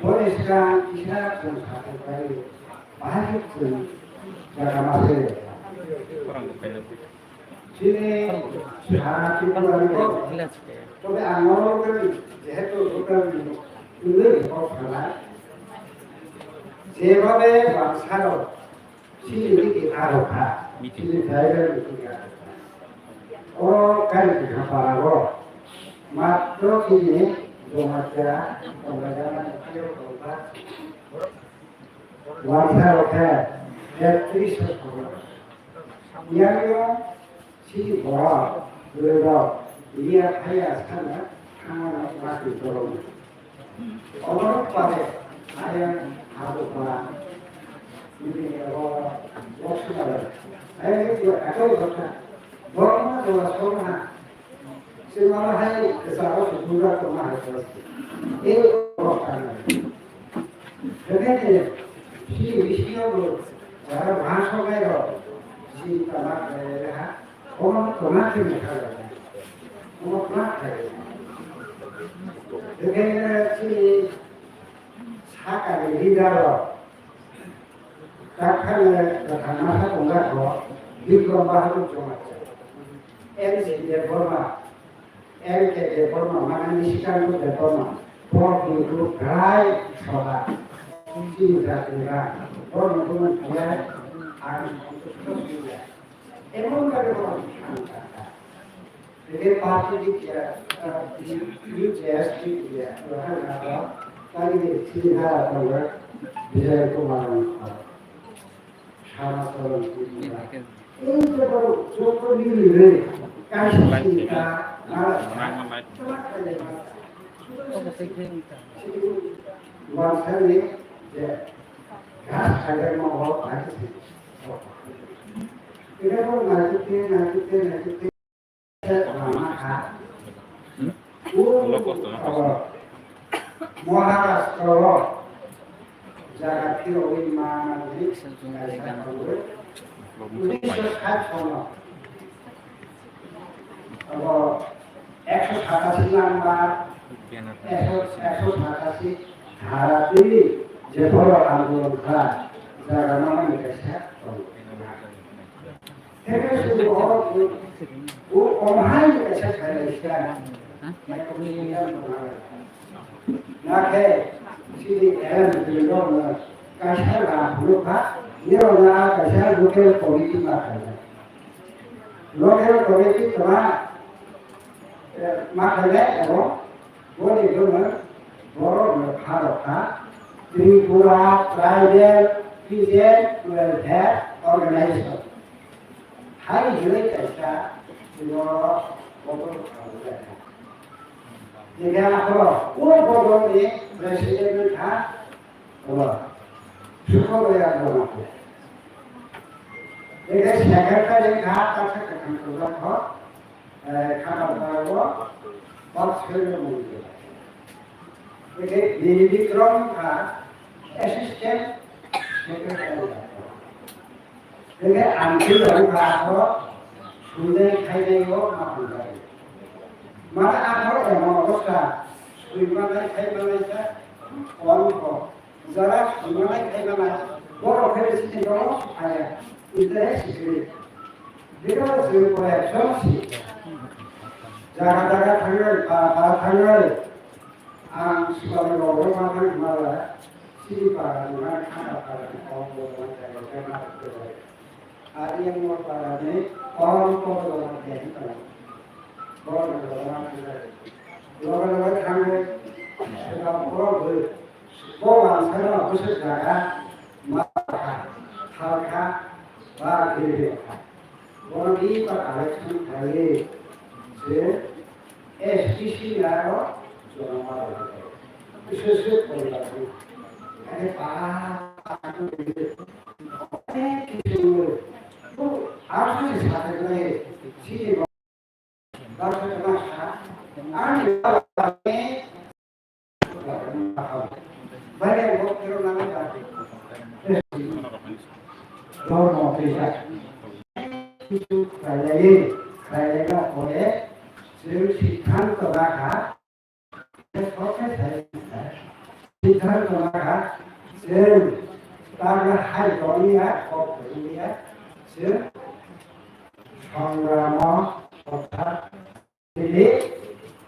Bolehkan isyarat dan satu kali bahaya pun jaga masih. Sini saat itu lagi. Tapi angor kan যেহেতু bukan ini kok salah. যেভাবে বাংসারও সিলিকে আরো খা Seely জায়গায় বিক্রি ও কাল খাপারো মাত্র কিনে জমাটা তোমরা জানা কেউ বলবা বাংসারও খা 33 টাকা ইয়াও সিলি বড় দুটো ইয়া খাইয়া খানা খানা বাকি করো অনেক পারে আয়া হাতে পড়া ini waktu ada itu akal betul bahwa dua sekolah semua hari kesalahan sudah pernah terjadi itu bukan jadi si istilah itu orang bahasa mereka si tanah mereka orang tanah mereka orang tanah jadi si sahaja lidah Kakaknya karena enggak kok di kelompok itu cuma deforma mana nisikan itu deforma pok itu gay soda tidak tidak orang itu dia harus terus juga emang ada orang jadi pasti dia di just dia orang ada kali ini tidak ada bisa itu malam সারাতন এই যে বড় ছোট নিলে কাশিটা মাঝখানে যে ঘাস খাইলে মহল আছে এরকম নাচতে নাচতে নাচতে মাখা মহারাষ্ট্র জায়গাটি ওই মানবিক সংস্কার 1960 187 নাম্বার 187 ধারাটি যে বড় আন্দোলন হয় যারা মানবিক থেকে শুরু ও অনহাই এসে খাইলে ইসলাম না খেয়ে Sini era belum kasar lah lupa dia orang kasar lokal politik makanya lokal politik cuma makanya apa boleh cuma borong Bharata Tripura Tribal Peasant Welfare Organization hari ini kasar itu betul jadi apa bodoh ini presiden था वो सुखो गया दोनों को एक secretary था तब से कंट्रोलर था खाना बनाया वो बॉक्स फिर में मिल गया एक डीडी क्रॉम था असिस्टेंट सेक्रेटरी था एक अंकिल था वो सुनने खाने को ना भूला माता आखिर एमन अवस्था सुनने खाने का অল্প যারা সুনামাই খাইবে না বড় ফেরেছি বড় আয়া ইতারে শিখে যেটা যে পড়ে সবসি যারা যারা থাকলে বা থাকলে আম সুবারে বড় মাথায় মারা সিরি পারা না খানা পারা কম বড় জায়গা না করে আর এই মোর পারা নেই অল্প বড় জায়গা বড় বড় বড় খানে সেটা বড় হয়ে বড় সারা বসে জায়গা মাথা হালকা বা ধীরে বড় এই বা আরেকজন থাকে যে এসটিসি আর বিশেষ করে অনেক কিছু আসলে সাথে করে সিটি বাইরে ভক্তের নামে ধর্ম পেশা কিছু খাইলেগা পরে সিদ্ধান্ত রাখা সিদ্ধান্ত রাখা তার হাই করিয়া করিয়া সংগ্রাম অর্থাৎ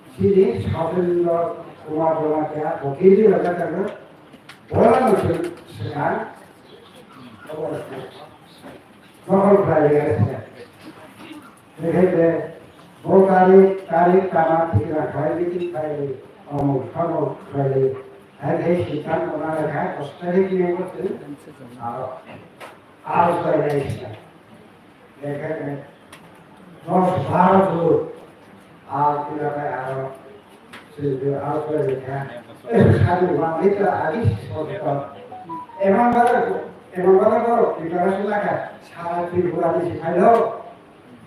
তিনি স্বাধীন কুমার বলাকে বকিলি রাজাকে বলানো সেখান দখল হয়ে গেছে দেখেছে বহু তারিখ কামা ঠিক রাখাইলি খাইলি অমুক সমুক খাইলি এই সিদ্ধান্ত না রেখা কষ্টেরই নিয়ে করছে আর করে যাইছে দেখে 10-12 ফুট আর কিভাবে আরো আর করে রেখা সাধু বাঙালিটা আগে এমন ভাবে করো প্রিপারেশন লাগা সারা ত্রিপুরা শিখাইলো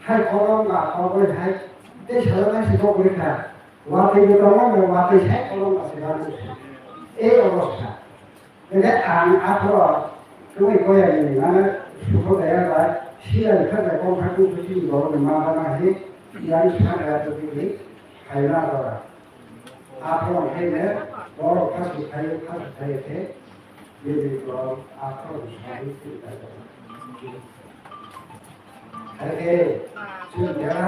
হাই কলম বা খবর হাই এই সাধারণ শিক্ষক পরীক্ষা ওয়াতে ওয়াতে হাই কলম আছে এই অবস্থা দেখে আঠারো তুমি কয়ে মানে সুখ দেয়া যায় সিরাজ খাতে কম থাকুন যদি গরমে মাথা হাই ইয়ার সারা যদি খাইনা করা আঠারো খাইলে বড় কাছে খাইতে Jadi kalau apa hari kita oke sudah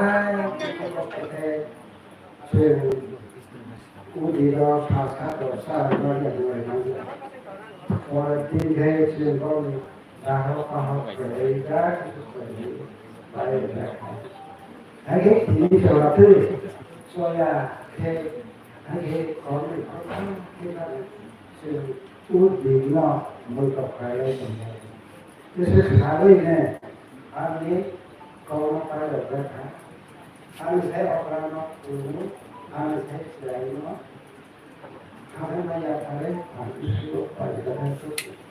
kita udiro khasa dosa dari mana orang tinggal sebelum dah kerja baik oke ini suatu soalnya oke kalau kita उद्दीपना मुल्क फैले जैसे खाली ने आदमी कौन पाए लगता था आने से अपराध पूर्ण आने से सिलाई में हमें नहीं आता है हम इसको पाए लगता है